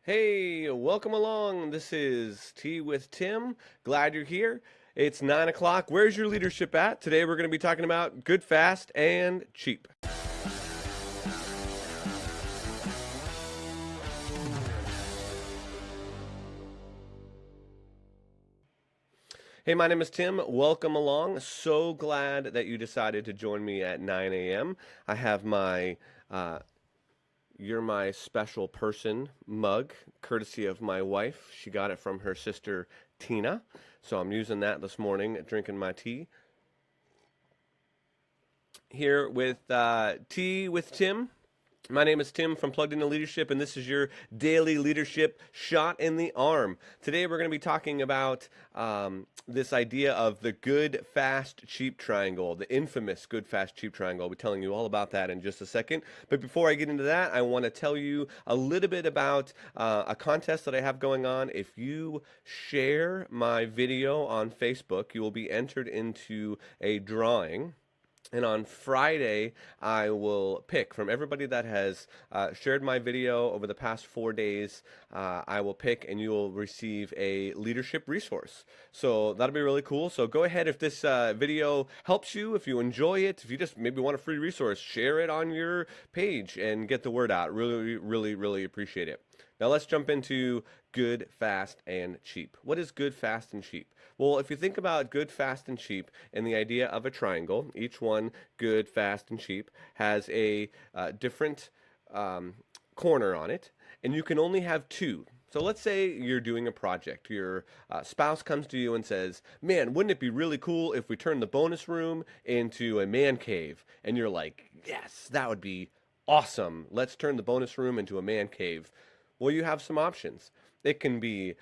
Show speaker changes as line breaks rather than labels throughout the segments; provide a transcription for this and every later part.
Hey, welcome along. This is Tea with Tim. Glad you're here. It's 9 o'clock. Where's your leadership at? Today we're going to be talking about good, fast, and cheap. Hey, my name is Tim. Welcome along. So glad that you decided to join me at 9 a.m. I have my You're My Special Person mug, courtesy of my wife. She got it from her sister Tina. So I'm using that this morning, drinking my tea. Here with Tea with Tim. My name is Tim from Plugged Into Leadership, and this is your daily leadership shot in the arm. Today, we're going to be talking about this idea of the good, fast, cheap triangle, the infamous good, fast, cheap triangle. I'll be telling you all about that in just a second. But before I get into that, I want to tell you a little bit about a contest that I have going on. If you share my video on Facebook, you will be entered into a drawing. And on Friday, I will pick from everybody that has shared my video over the past 4 days. I will pick, and you will receive a leadership resource. So that'll be really cool. So go ahead, if this video helps you, if you enjoy it, if you just maybe want a free resource, share it on your page and get the word out. Really, really, really appreciate it. Now let's jump into good, fast, and cheap. What is good, fast, and cheap? Well, if you think about good, fast, and cheap and the idea of a triangle, each one, good, fast, and cheap, has a different corner on it, and you can only have two. So let's say you're doing a project. Your spouse comes to you and says, man, wouldn't it be really cool if we turned the bonus room into a man cave? And you're like, yes, that would be awesome. Let's turn the bonus room into a man cave. Well, you have some options. It can be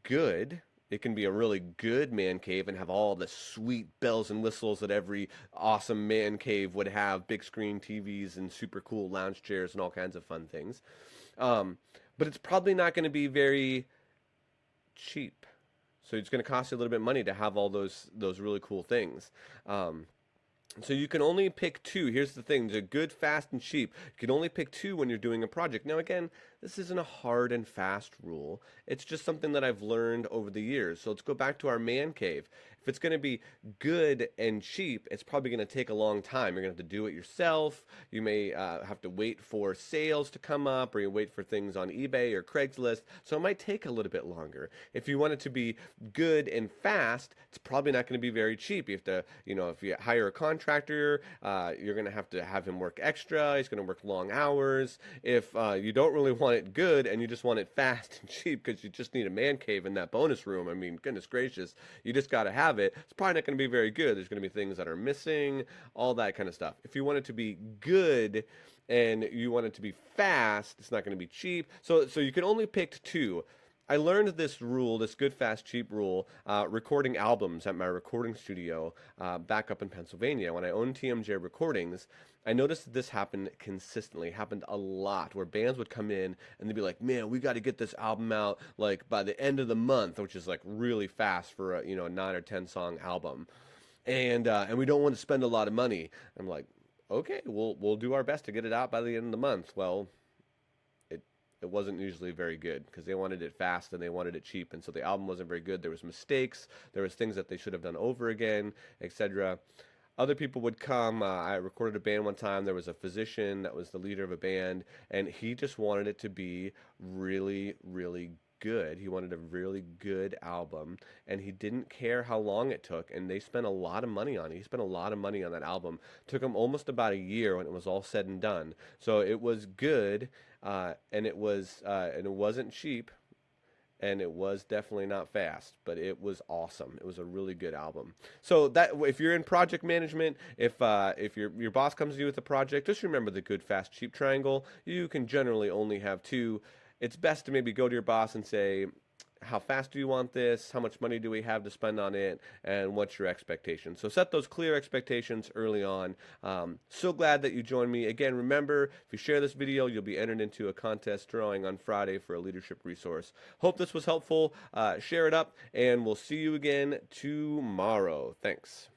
good. It can be a really good man cave and have all the sweet bells and whistles that every awesome man cave would have, big screen TVs and super cool lounge chairs and all kinds of fun things. But it's probably not going to be very cheap. So it's going to cost you a little bit of money to have all those really cool things. So you can only pick two. Here's the thing. They're good, fast, and cheap. You can only pick two when you're doing a project. Now, again, this isn't a hard and fast rule. It's just something that I've learned over the years. So let's go back to our man cave. If it's going to be good and cheap, it's probably going to take a long time. You're going to have to do it yourself. You may have to wait for sales to come up, or you wait for things on eBay or Craigslist. So it might take a little bit longer. If you want it to be good and fast, it's probably not going to be very cheap. You have to, if you hire a contractor, you're going to have him work extra. He's going to work long hours. If you don't really want it good and you just want it fast and cheap because you just need a man cave in that bonus room, I mean, goodness gracious, you just got to have it. It's probably not going to be very good. There's going to be things that are missing, all that kind of stuff. If you want it to be good and you want it to be fast, it's not going to be cheap. So you can only pick two. I learned this rule, this good, fast, cheap rule, recording albums at my recording studio back up in Pennsylvania. When I owned TMJ Recordings, I noticed that this happened consistently, happened a lot, where bands would come in and they'd be like, man, we got to get this album out like by the end of the month, which is like really fast for a 9 or 10 song album. And we don't want to spend a lot of money. I'm like, okay, we'll do our best to get it out by the end of the month. Well, it wasn't usually very good because they wanted it fast and they wanted it cheap, and so the album wasn't very good. There was mistakes, there was things that they should have done over again, etc. Other people would come. I recorded a band one time. There was a physician that was the leader of a band, and he just wanted it to be really, really good. He wanted a really good album, and he didn't care how long it took, and they spent a lot of money on it. He spent a lot of money on that album. It took him almost about a year when it was all said and done. So it was good, and it wasn't cheap, and it was definitely not fast, but it was awesome. It was a really good album. So that if you're in project management, if your boss comes to you with a project, just remember the good, fast, cheap triangle. You can generally only have two. It's best to maybe go to your boss and say, how fast do you want this? How much money do we have to spend on it? And what's your expectations? So set those clear expectations early on. So glad that you joined me. Again, remember, if you share this video, you'll be entered into a contest drawing on Friday for a leadership resource. Hope this was helpful. Share it up, and we'll see you again tomorrow. Thanks.